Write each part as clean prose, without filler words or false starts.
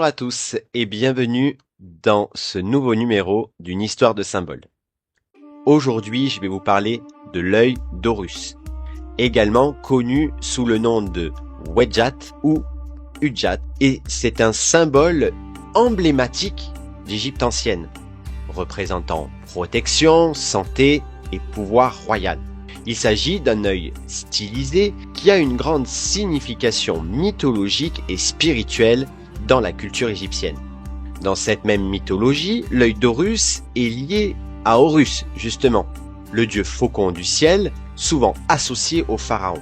Bonjour à tous et bienvenue dans ce nouveau numéro d'une histoire de symboles. Aujourd'hui, je vais vous parler de l'œil d'Horus, également connu sous le nom de Wedjat ou Udjat, et c'est un symbole emblématique d'Égypte ancienne, représentant protection, santé et pouvoir royal. Il s'agit d'un œil stylisé qui a une grande signification mythologique et spirituelle dans la culture égyptienne. Dans cette même mythologie, l'œil d'Horus est lié à Horus, justement, le dieu faucon du ciel, souvent associé au pharaon.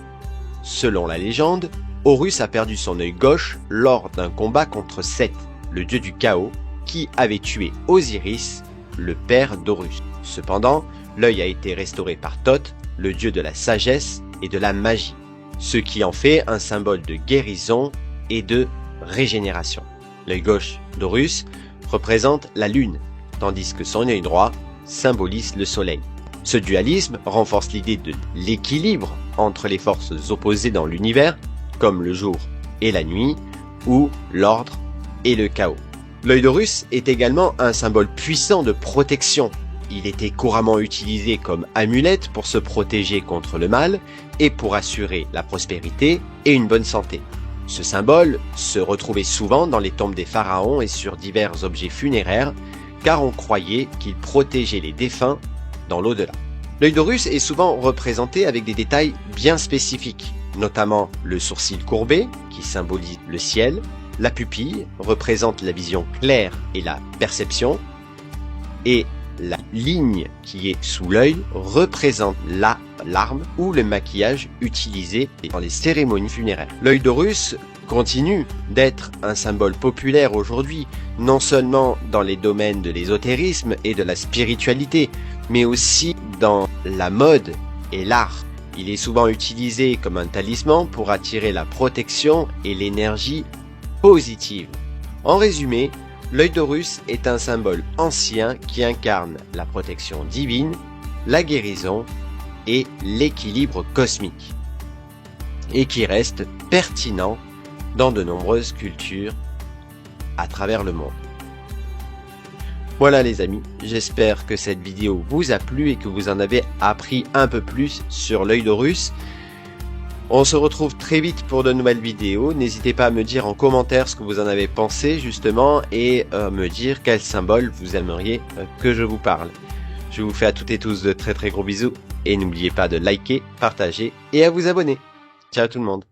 Selon la légende, Horus a perdu son œil gauche lors d'un combat contre Seth, le dieu du chaos, qui avait tué Osiris, le père d'Horus. Cependant, l'œil a été restauré par Thoth, le dieu de la sagesse et de la magie, ce qui en fait un symbole de guérison et de régénération. L'œil gauche d'Horus représente la lune, tandis que son œil droit symbolise le soleil. Ce dualisme renforce l'idée de l'équilibre entre les forces opposées dans l'univers, comme le jour et la nuit, ou l'ordre et le chaos. L'œil d'Horus est également un symbole puissant de protection. Il était couramment utilisé comme amulette pour se protéger contre le mal et pour assurer la prospérité et une bonne santé. Ce symbole se retrouvait souvent dans les tombes des pharaons et sur divers objets funéraires, car on croyait qu'il protégeait les défunts dans l'au-delà. L'œil d'Horus est souvent représenté avec des détails bien spécifiques, notamment le sourcil courbé, qui symbolise le ciel, la pupille représente la vision claire et la perception, et la ligne qui est sous l'œil représente la larme ou le maquillage utilisé dans les cérémonies funéraires. L'œil d'Horus continue d'être un symbole populaire aujourd'hui, non seulement dans les domaines de l'ésotérisme et de la spiritualité, mais aussi dans la mode et l'art. Il est souvent utilisé comme un talisman pour attirer la protection et l'énergie positive. En résumé, l'œil d'Horus est un symbole ancien qui incarne la protection divine, la guérison et l'équilibre cosmique, et qui reste pertinent dans de nombreuses cultures à travers le monde. Voilà les amis, j'espère que cette vidéo vous a plu et que vous en avez appris un peu plus sur l'œil d'Horus. On se retrouve très vite pour de nouvelles vidéos. N'hésitez pas à me dire en commentaire ce que vous en avez pensé justement et me dire quel symbole vous aimeriez que je vous parle. Je vous fais à toutes et tous de très gros bisous et n'oubliez pas de liker, partager et à vous abonner. Ciao tout le monde.